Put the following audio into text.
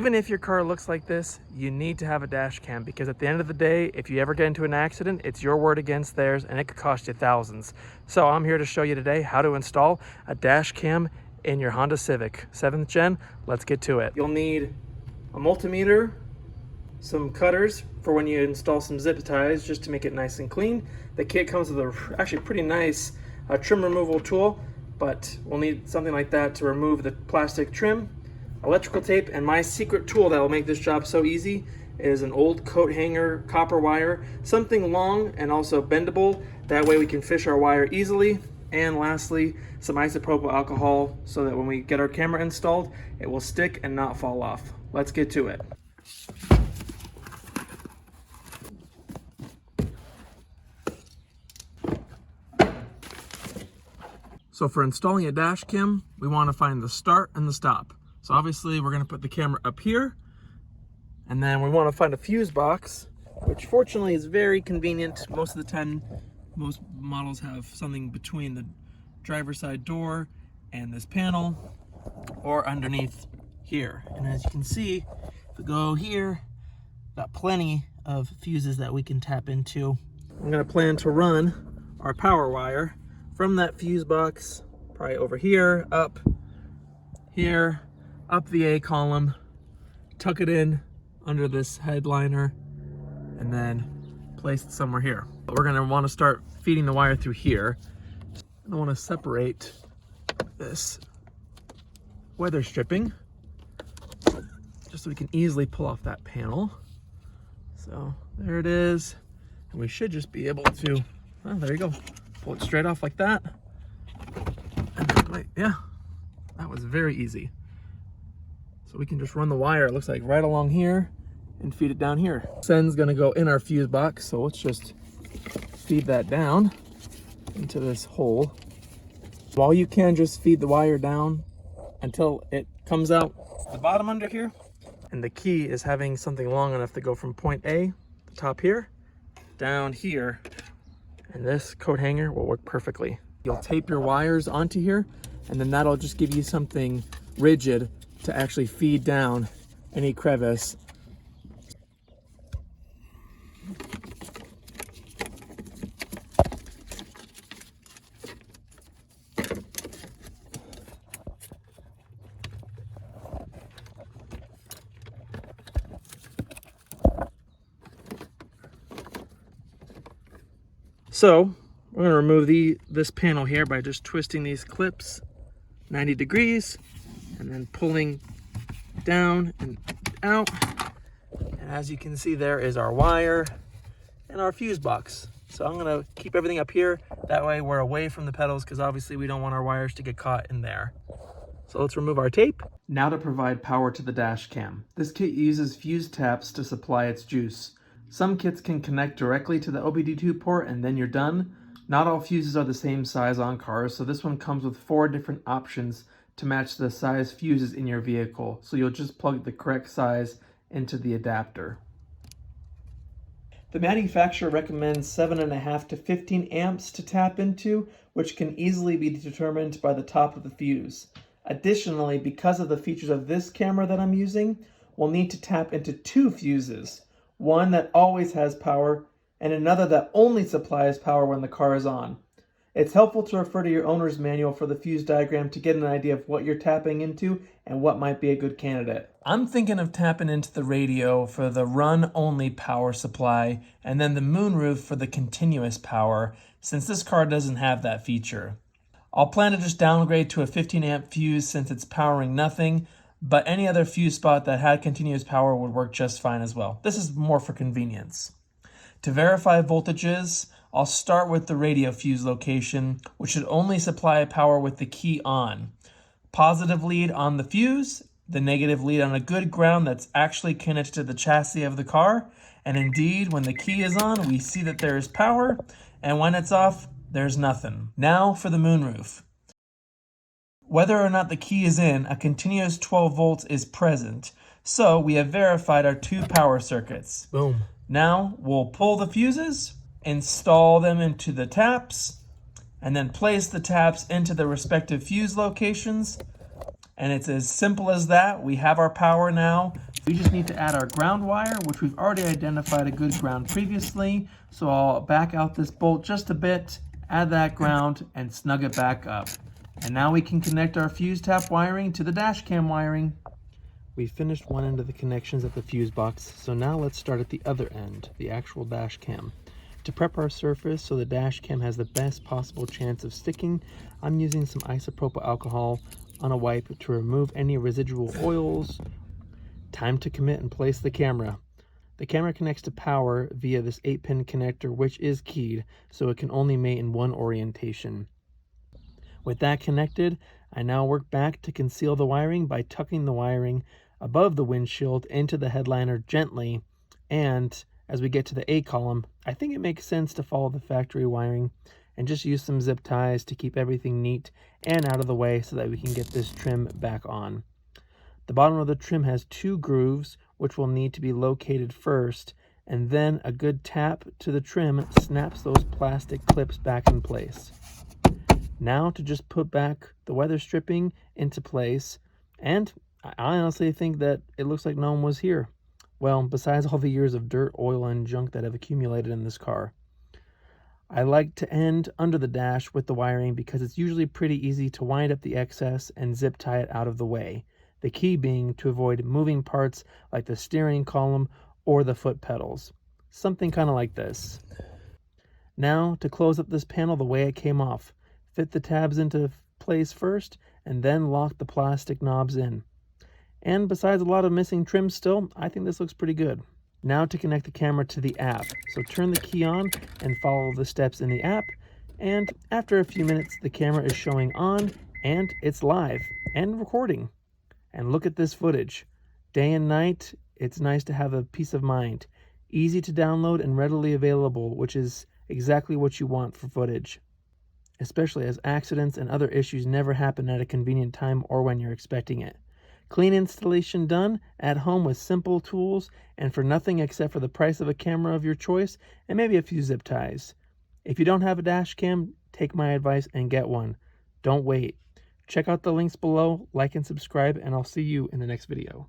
Even if your car looks like this, you need to have a dash cam, because at the end of the day, if you ever get into an accident, it's your word against theirs and it could cost you thousands. So I'm here to show you today how to install a dash cam in your Honda Civic 7th gen. Let's get to it. You'll need a multimeter, some cutters for when you install some zip ties just to make it nice and clean. The kit comes with a actually pretty nice trim removal tool, but we'll need something like that to remove the plastic trim. Electrical tape, and my secret tool that will make this job so easy is an old coat hanger copper wire, something long and also bendable, that way we can fish our wire easily. And lastly, some isopropyl alcohol so that when we get our camera installed, it will stick and not fall off. Let's get to it. So for installing a dash cam, we want to find the start and the stop. So obviously we're going to put the camera up here, and then we want to find a fuse box, which fortunately is very convenient. Most of the time, most models have something between the driver's side door and this panel, or underneath here. And as you can see, if we go here, got plenty of fuses that we can tap into. I'm going to plan to run our power wire from that fuse box, probably over here, up here, up the A column, tuck it in under this headliner, and then place it somewhere here. But we're gonna wanna start feeding the wire through here. I wanna separate this weather stripping, just so we can easily pull off that panel. So there it is. And we should just be able to, oh, there you go. Pull it straight off like that. And yeah, that was very easy. So we can just run the wire, it looks like right along here, and feed it down here. Send's gonna go in our fuse box, so let's just feed that down into this hole. While you can just feed the wire down until it comes out the bottom under here. And the key is having something long enough to go from point A, the top here, down here. And this coat hanger will work perfectly. You'll tape your wires onto here, and then that'll just give you something rigid to actually feed down any crevice. So we're going to remove this panel here by just twisting these clips 90 degrees and then pulling down and out. And as you can see, there is our wire and our fuse box. So I'm going to keep everything up here. That way we're away from the pedals, because obviously we don't want our wires to get caught in there. So let's remove our tape. Now to provide power to the dash cam. This kit uses fuse taps to supply its juice. Some kits can connect directly to the OBD2 port and then you're done. Not all fuses are the same size on cars, so this one comes with 4 different options to match the size fuses in your vehicle. So you'll just plug the correct size into the adapter. The manufacturer recommends 7.5 to 15 amps to tap into, which can easily be determined by the top of the fuse. Additionally, because of the features of this camera that I'm using, we'll need to tap into 2 fuses. One that always has power, and another that only supplies power when the car is on. It's helpful to refer to your owner's manual for the fuse diagram to get an idea of what you're tapping into and what might be a good candidate. I'm thinking of tapping into the radio for the run-only power supply, and then the moonroof for the continuous power, since this car doesn't have that feature. I'll plan to just downgrade to a 15 amp fuse since it's powering nothing, but any other fuse spot that had continuous power would work just fine as well. This is more for convenience. To verify voltages, I'll start with the radio fuse location, which should only supply power with the key on. Positive lead on the fuse, the negative lead on a good ground that's actually connected to the chassis of the car. And indeed, when the key is on, we see that there is power, and when it's off, there's nothing. Now for the moonroof. Whether or not the key is in, a continuous 12 volts is present. So we have verified our 2 power circuits. Boom. Now we'll pull the fuses, install them into the taps, and then place the taps into the respective fuse locations. And it's as simple as that. We have our power now. We just need to add our ground wire, which we've already identified a good ground previously. So I'll back out this bolt just a bit, add that ground, and snug it back up. And now we can connect our fuse tap wiring to the dash cam wiring. We finished one end of the connections at the fuse box, so now let's start at the other end, the actual dash cam. To prep our surface so the dash cam has the best possible chance of sticking, I'm using some isopropyl alcohol on a wipe to remove any residual oils. Time to commit and place the camera. The camera connects to power via this 8-pin connector, which is keyed, so it can only mate in one orientation. With that connected, I now work back to conceal the wiring by tucking the wiring above the windshield into the headliner gently, and as we get to the A column, I think it makes sense to follow the factory wiring and just use some zip ties to keep everything neat and out of the way so that we can get this trim back on. The bottom of the trim has 2 grooves, which will need to be located first, and then a good tap to the trim snaps those plastic clips back in place. Now to just put back the weather stripping into place, and I honestly think that it looks like no one was here. Well, besides all the years of dirt, oil, and junk that have accumulated in this car. I like to end under the dash with the wiring because it's usually pretty easy to wind up the excess and zip tie it out of the way. The key being to avoid moving parts like the steering column or the foot pedals. Something kind of like this. Now to close up this panel the way it came off. Fit the tabs into place first and then lock the plastic knobs in. And besides a lot of missing trim still, I think this looks pretty good. Now to connect the camera to the app. So turn the key on and follow the steps in the app. And after a few minutes, the camera is showing on and it's live and recording. And look at this footage. Day and night, it's nice to have a peace of mind. Easy to download and readily available, which is exactly what you want for footage. Especially as accidents and other issues never happen at a convenient time or when you're expecting it. Clean installation done at home with simple tools and for nothing except for the price of a camera of your choice and maybe a few zip ties. If you don't have a dash cam, take my advice and get one. Don't wait. Check out the links below, like and subscribe, and I'll see you in the next video.